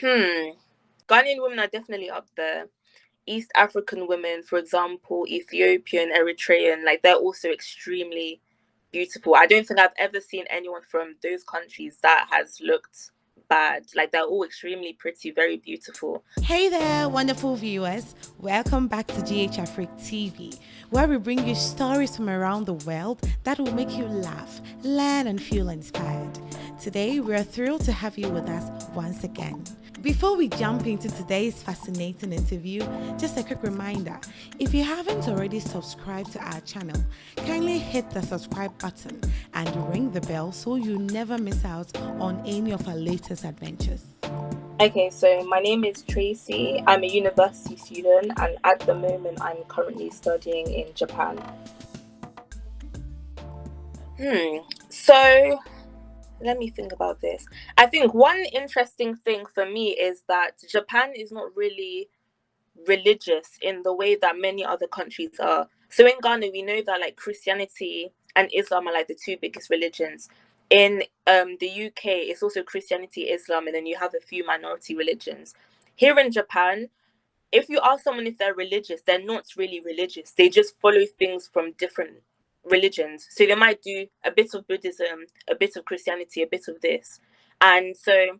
Hmm. Ghanaian women are definitely up there. East African women, for example, Ethiopian, Eritrean, like they're also extremely beautiful. I don't think I've ever seen anyone from those countries that has looked bad. Like they're all extremely pretty, very beautiful. Hey there, wonderful viewers. Welcome back to Afric TV, where we bring you stories from around the world that will make you laugh, learn, and feel inspired. Today, we are thrilled to have you with us once again. Before we jump into today's fascinating interview, just a quick reminder, if you haven't already subscribed to our channel, kindly hit the subscribe button and ring the bell so you never miss out on any of our latest adventures. Okay, so my name is Tracy. I'm a university student, and at the moment, I'm currently studying in Japan. So let me think about this. I think one interesting thing for me is that Japan is not really religious in the way that many other countries are. So in Ghana, we know that like Christianity and Islam are like the two biggest religions. In the UK, it's also Christianity, Islam, and then you have a few minority religions. Here in Japan, if you ask someone if they're religious, they're not really religious. They just follow things from different religions. So they might do a bit of Buddhism, a bit of Christianity, a bit of this. And so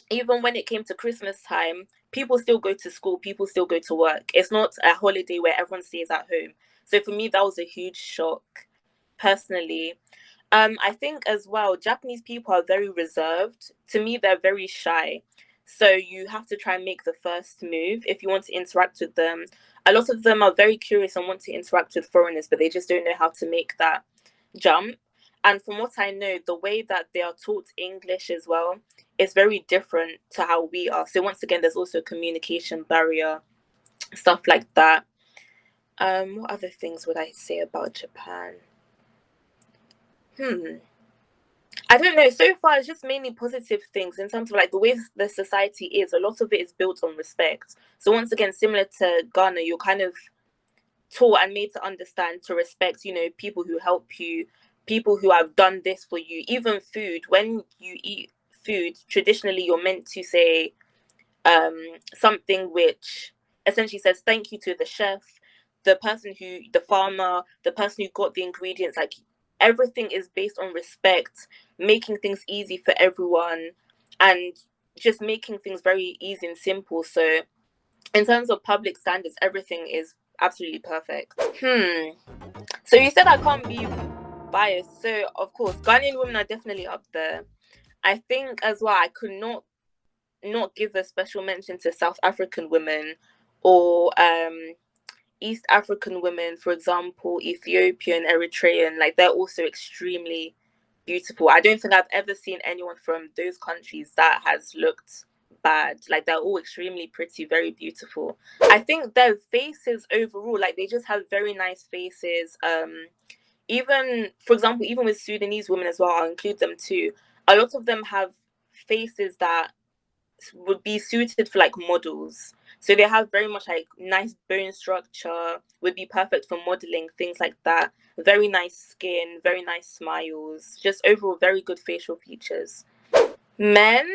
even when it came to Christmas time, people still go to school, people still go to work. It's not a holiday where everyone stays at home. So for me, that was a huge shock, personally. I think as well, Japanese people are very reserved. To me, they're very shy. So you have to try and make the first move if you want to interact with them. A lot of them are very curious and want to interact with foreigners, but they just don't know how to make that jump. And from what I know, the way that they are taught English as well is very different to how we are. So once again, there's also a communication barrier, stuff like that. What other things would I say about Japan? I don't know. So far, it's just mainly positive things in terms of like the way the society is. A lot of it is built on respect. So once again, similar to Ghana, you're kind of taught and made to understand to respect, people who help you, people who have done this for you. Even food. When you eat food, traditionally, you're meant to say something which essentially says thank you to the chef, the farmer, the person who got the ingredients. Like everything is based on respect, making things easy for everyone, and just making things very easy and simple. So in terms of public standards, everything is absolutely perfect. So you said I can't be biased. So of course, Ghanaian women are definitely up there. I think as well, I could not give a special mention to South African women or East African women, for example, Ethiopian, Eritrean. Like they're also extremely beautiful. I don't think I've ever seen anyone from those countries that has looked bad. Like they're all extremely pretty, very beautiful. I think their faces overall, like they just have very nice faces. Even for example, even with Sudanese women as well, I'll include them too. A lot of them have faces that would be suited for like models. So they have very much like nice bone structure, would be perfect for modeling, things like that. Very nice skin, very nice smiles, just overall very good facial features. Men,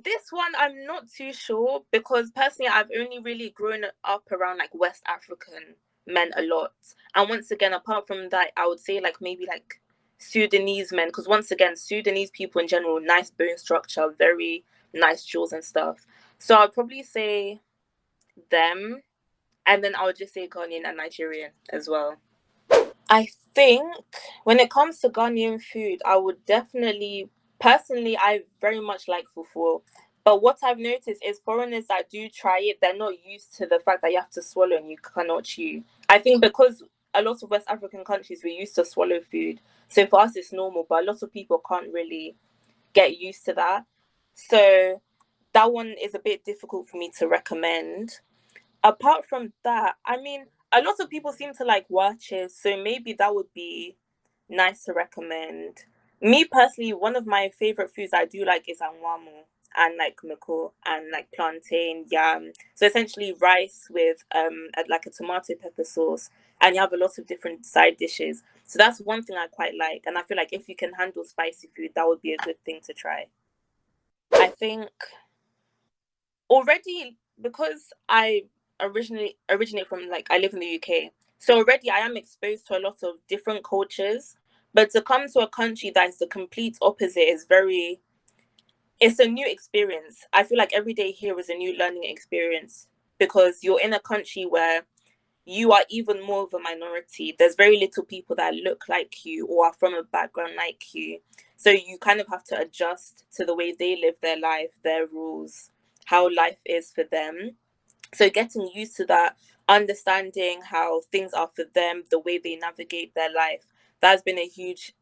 this one I'm not too sure because personally I've only really grown up around like West African men a lot. And once again, apart from that, I would say like maybe like Sudanese men, because once again, Sudanese people in general, nice bone structure, very nice jaws and stuff. So I'd probably say them, and then I would just say Ghanaian and Nigerian as well. I think when it comes to Ghanaian food, I would definitely, personally, I very much like fufu. But what I've noticed is foreigners that do try it, they're not used to the fact that you have to swallow and you cannot chew. I think because a lot of West African countries, we're used to swallow food. So for us, it's normal, but a lot of people can't really get used to that. So that one is a bit difficult for me to recommend. Apart from that, I mean, a lot of people seem to like watches, so maybe that would be nice to recommend. Me personally, one of my favorite foods I do like is anwamu and like mako and like plantain, yam. So essentially rice with like a tomato pepper sauce, and you have a lot of different side dishes. So that's one thing I quite like, and I feel like if you can handle spicy food, that would be a good thing to try. I think already, because I originate from, like, I live in the UK, so already I am exposed to a lot of different cultures. But to come to a country that is the complete opposite is very, it's a new experience. I feel like every day here is a new learning experience, because you're in a country where you are even more of a minority. There's very little people that look like you or are from a background like you. So you kind of have to adjust to the way they live their life, their rules, how life is for them. So getting used to that, understanding how things are for them, the way they navigate their life, that's been a huge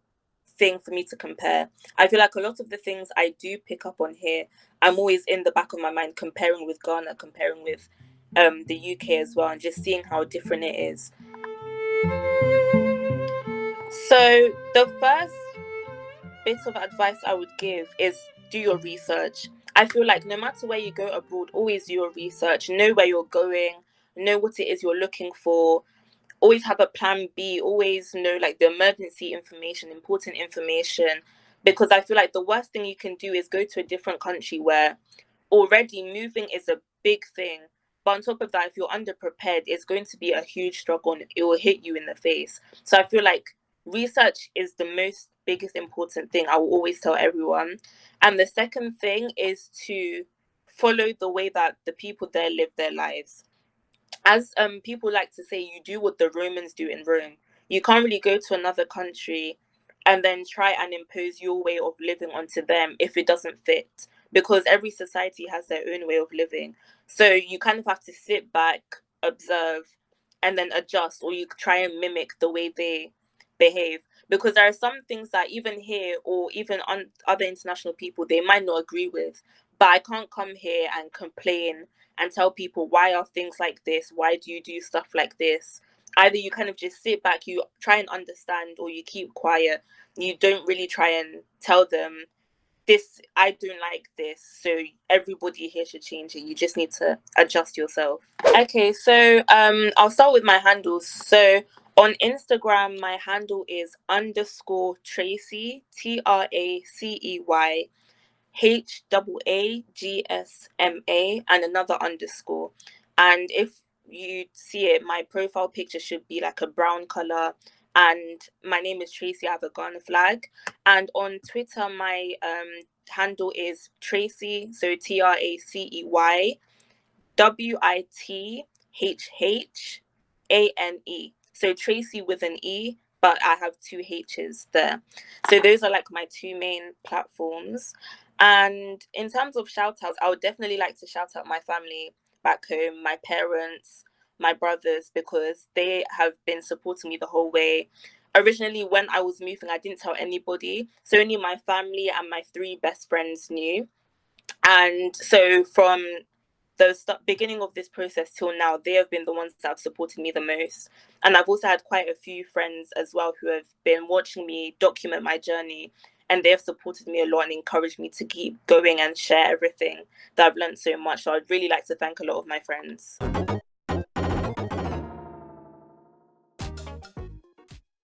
thing for me to compare. I feel like a lot of the things I do pick up on here, I'm always in the back of my mind comparing with Ghana, comparing with the UK as well, and just seeing how different it is. So the first bit of advice I would give is do your research. I feel like no matter where you go abroad, always do your research, know where you're going, know what it is you're looking for, always have a plan B, always know like the emergency information, important information, because I feel like the worst thing you can do is go to a different country where already moving is a big thing. But on top of that, if you're underprepared, it's going to be a huge struggle and it will hit you in the face. So I feel like research is the most biggest important thing I will always tell everyone. And the second thing is to follow the way that the people there live their lives. As people like to say, you do what the Romans do in Rome. You can't really go to another country and then try and impose your way of living onto them if it doesn't fit, because every society has their own way of living. So you kind of have to sit back, observe, and then adjust, or you try and mimic the way they behave. Because there are some things that even here or even on other international people they might not agree with, but I can't come here and complain and tell people, why are things like this, why do you do stuff like this? Either you kind of just sit back, you try and understand, or you keep quiet. You don't really try and tell them, this, I don't like this, so everybody here should change it. You just need to adjust yourself. Okay, so I'll start with my handles. So on Instagram, my handle is underscore Tracy, TRACEY HAAGSMA, and another underscore. And if you see it, my profile picture should be like a brown color. And my name is Tracy. I have a Ghana flag. And on Twitter, my handle is Tracy, so TRACEY WITHHANE. So Tracy with an E, but I have two H's there. So those are like my two main platforms. And in terms of shout outs, I would definitely like to shout out my family back home, my parents, my brothers, because they have been supporting me the whole way. Originally, when I was moving, I didn't tell anybody. So only my family and my three best friends knew. And so from the beginning of this process till now, they have been the ones that have supported me the most. And I've also had quite a few friends as well who have been watching me document my journey, and they have supported me a lot and encouraged me to keep going and share everything that I've learned so much. So I'd really like to thank a lot of my friends.